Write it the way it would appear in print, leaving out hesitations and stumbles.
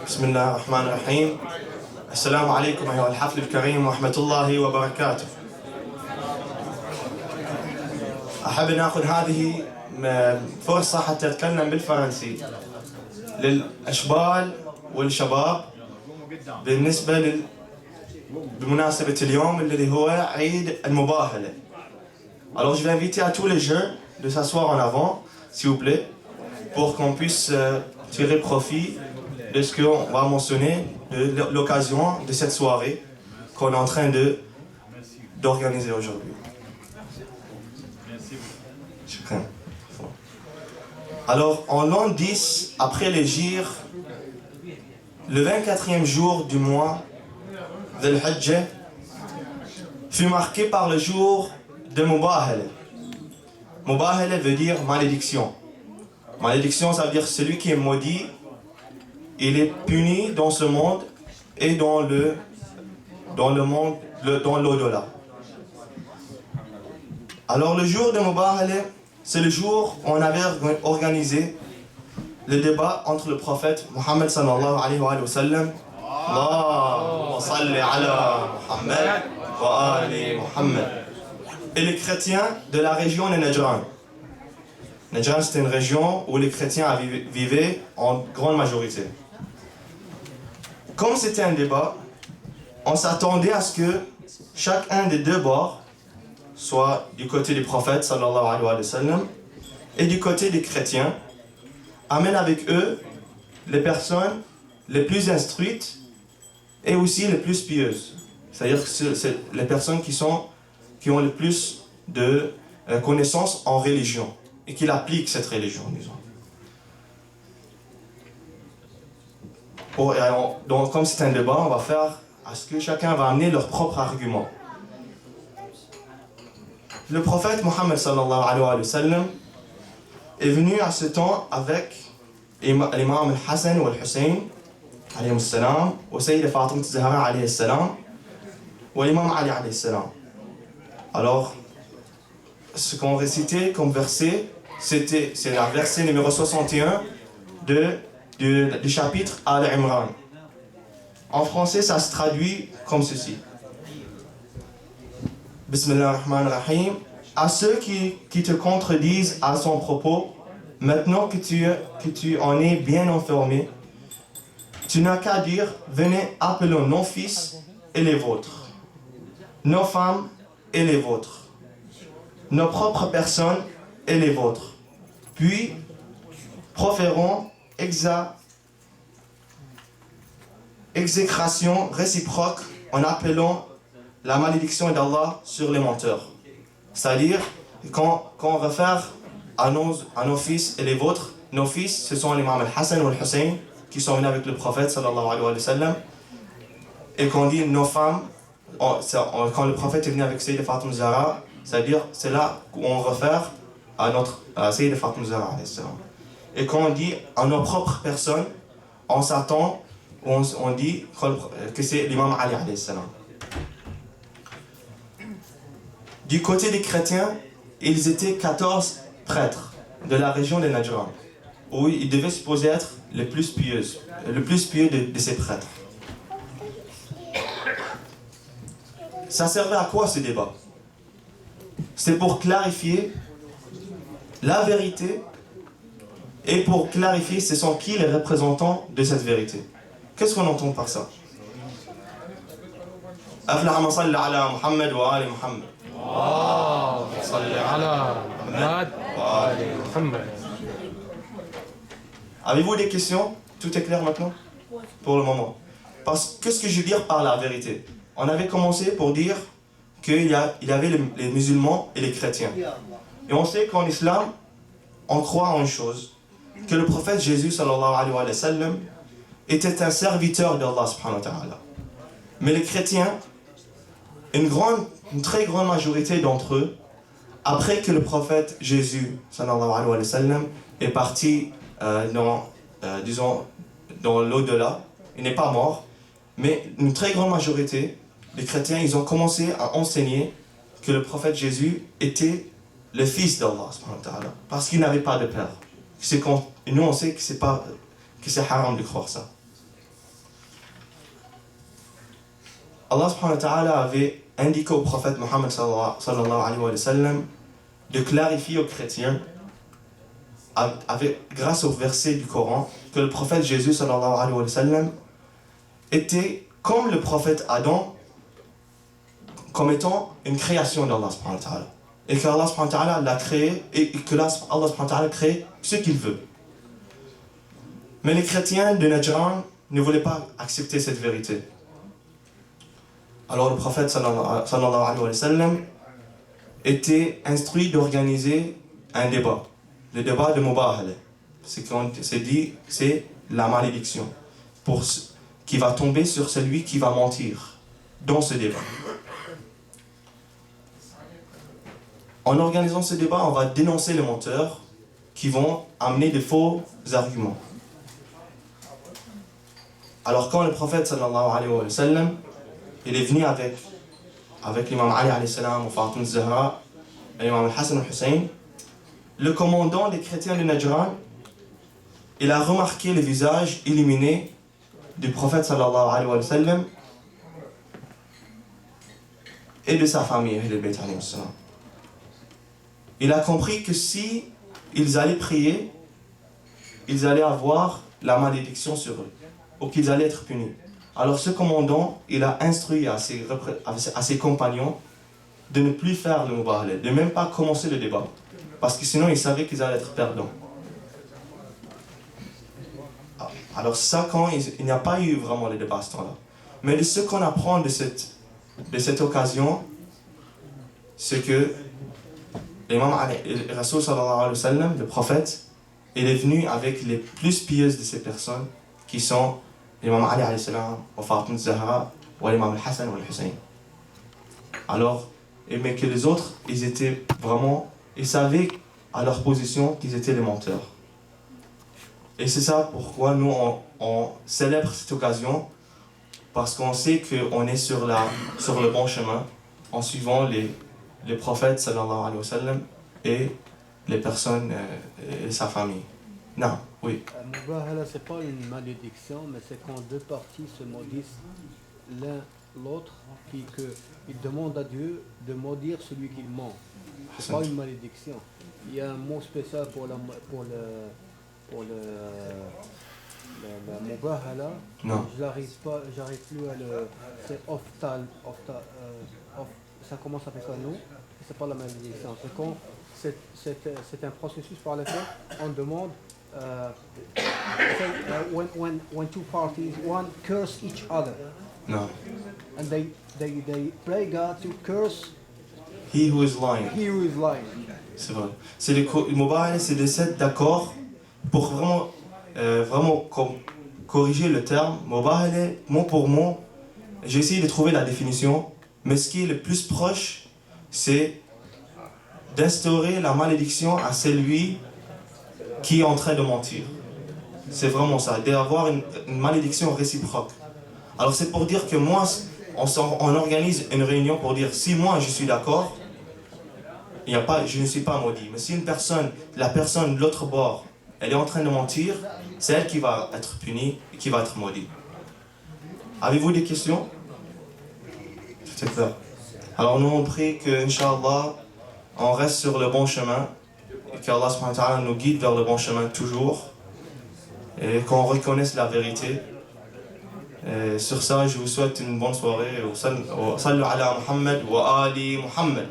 بسم الله الرحمن الرحيم. السلام عليكم أيها الحفل الكريم ورحمة الله وبركاته. أحب نأخذ هذه فرصة حتى أتكلم بالفرنسي للأشبال والشباب بالنسبة بمناسبة اليوم الذي هو عيد المباهلة. Alors je vais inviter à tous les jeunes de s'asseoir en avant, s'il vous plaît, pour qu'on puisse tirer profit de ce qu'on va mentionner, de l'occasion de cette soirée qu'on est en train d'organiser aujourd'hui. Alors, en l'an 10, après l'Hégire, le 24e jour du mois de l'Hajj fut marqué par le jour de Mubahala. Mubahala veut dire malédiction. Malédiction, ça veut dire celui qui est maudit, il est puni dans ce monde et dans l'au-delà. Alors le jour de Mubahala, c'est le jour où on avait organisé le débat entre le prophète Mohammed sallallahu alayhi wa sallam. Allahumma salli ala Muhammad wa ali Muhammad. Et les chrétiens de la région de Najran. Najran, c'était une région où les chrétiens vivaient en grande majorité. Comme c'était un débat, on s'attendait à ce que chacun des deux bords, soit du côté du prophète sallallahu alayhi wa sallam et du côté des chrétiens, amène avec eux les personnes les plus instruites et aussi les plus pieuses. C'est-à-dire que c'est les personnes qui ont le plus de connaissances en religion et qui appliquent cette religion, disons. Donc, comme c'est un débat, on va faire à ce que chacun va amener leur propre argument. Le prophète Mohammed sallallahu alayhi wa sallam est venu à ce temps avec l'imam al-Hassan ou al-Hussein alayhi salam, ou Sayyida Fatima Zahra alayhi salam, ou l'imam Ali alayhi salam. Alors, ce qu'on récitait comme verset, c'est le verset numéro 61 du chapitre Al-Imran. En français, ça se traduit comme ceci. Bismillah ar-Rahman ar-Rahim. À ceux qui te contredisent à son propos, maintenant que tu en es bien informé, tu n'as qu'à dire, venez, appelons nos fils et les vôtres, nos femmes et les vôtres, nos propres personnes et les vôtres. Puis, proférons exécration réciproque en appelant la malédiction d'Allah sur les menteurs. C'est-à-dire, quand on va faire à nos fils et les vôtres, nos fils, ce sont l'imam al-Hassan ou al-Hussein qui sont venus avec le prophète sallallahu alayhi wa sallam. Et qu'on dit nos femmes, quand le prophète est venu avec Sayyida Fatima Zahra, c'est-à-dire c'est là où on réfère à Sayyida Fatima Zahra alayhi salam. Et quand on dit à nos propres personnes, on s'attend, on dit que c'est l'imam Ali alayhi salam. Du côté des chrétiens, ils étaient 14 prêtres de la région de Najran, où ils devaient supposer être le plus pieux de ces prêtres. Ça servait à quoi ce débat? C'est pour clarifier la vérité et pour clarifier ce sont qui les représentants de cette vérité. Qu'est-ce qu'on entend par ça? Allahumma salli ala Muhammad wa ali Muhammad. Allahumma salli ala Muhammad wa ali Muhammad. Avez-vous des questions? Tout est clair maintenant? Pour le moment. Parce que qu'est-ce que je veux dire par la vérité? On avait commencé pour dire qu'il y avait les musulmans et les chrétiens. Et on sait qu'en islam, on croit en une chose, que le prophète Jésus sallallahu alayhi wa sallam était un serviteur d'Allah subhanahu wa ta'ala. Mais les chrétiens, une très grande majorité d'entre eux, après que le prophète Jésus sallallahu alayhi wa sallam est parti dans l'au-delà, il n'est pas mort, mais une très grande majorité des chrétiens, ils ont commencé à enseigner que le prophète Jésus était le fils d'Allah subhanahu wa ta'ala, parce qu'il n'avait pas de père. Nous on sait que c'est haram de croire ça. Allah subhanahu wa ta'ala avait indiqué au prophète Mohammed sallallahu alayhi wa sallam de clarifier aux chrétiens, grâce au verset du Coran, que le prophète Jésus sallallahu alayhi wa sallam était comme le prophète Adam, comme étant une création d'Allah subhanahu wa ta'ala. Et que Allah subhanahu wa ta'ala l'a créé, et que Allah subhanahu wa ta'ala crée ce qu'il veut. Mais les chrétiens de Najran ne voulaient pas accepter cette vérité. Alors le prophète sallallahu alayhi wa sallam était instruit d'organiser un débat. Le débat de Mubahala. C'est la malédiction qui va tomber sur celui qui va mentir dans ce débat. En organisant ce débat, on va dénoncer les menteurs qui vont amener de faux arguments. Alors quand le prophète sallallahu alayhi wa sallam, il est venu avec l'imam Ali alayhi salam, ou Fatima Zahra, et l'imam Hassan al-Hussein, le commandant des chrétiens de Najran, il a remarqué le visage illuminé du prophète sallallahu alayhi wa sallam et de sa famille, Ahl al-Bayt alayhi salam. Il a compris que si ils allaient prier, ils allaient avoir la malédiction sur eux, ou qu'ils allaient être punis. Alors ce commandant, il a instruit à ses compagnons de ne plus faire le mubahala, de même pas commencer le débat, parce que sinon ils savaient qu'ils allaient être perdants. Alors ça, quand il n'y a pas eu vraiment le débat à ce temps-là. Mais ce qu'on apprend de cette occasion, c'est que l'imam Rasoul sallallahu alayhi wa sallam, le prophète, il est venu avec les plus pieuses de ces personnes, qui sont l'imam Ali alayhi salam, ou Fatima Zahra, ou l'imam Hassan ou Hussein. Alors, mais que les autres, ils savaient à leur position qu'ils étaient les menteurs. Et c'est ça pourquoi nous on célèbre cette occasion, parce qu'on sait qu'on est sur le bon chemin en suivant les prophètes sallallahu alayhi wa sallam et les personnes et sa famille. Non, oui. Mubahala, c'est pas une malédiction, mais c'est quand deux parties se maudissent l'un l'autre, qu'ils demandent à Dieu de maudire celui qui ment. C'est pas une malédiction. Il y a un mot spécial pour la Mubahala. Non. J'arrive plus à le. C'est ça commence avec un nom. C'est pas la malédiction. C'est quand c'est un processus par lequel on demande. When two parties curse each other. No. And they pray God to curse He who is lying. he who is lying. C'est vrai. Le mubahala, c'est des sets d'accords pour vraiment corriger le terme. Mubahala, mot pour mot, j'ai essayé de trouver la définition, mais ce qui est le plus proche, c'est d'instaurer la malédiction à celui qui est en train de mentir. C'est vraiment ça, d'avoir une malédiction réciproque. Alors c'est pour dire que moi, on organise une réunion pour dire si moi je suis d'accord, je ne suis pas maudit. Mais si la personne de l'autre bord, elle est en train de mentir, c'est elle qui va être punie et qui va être maudite. Avez-vous des questions? C'est clair. Alors nous on prie que, Inch'Allah, on reste sur le bon chemin et qu'Allah subhanahu wa ta'ala nous guide vers le bon chemin toujours et qu'on reconnaisse la vérité. Et sur ça, je vous souhaite une bonne soirée. Sallu ala Muhammad wa ali Muhammad.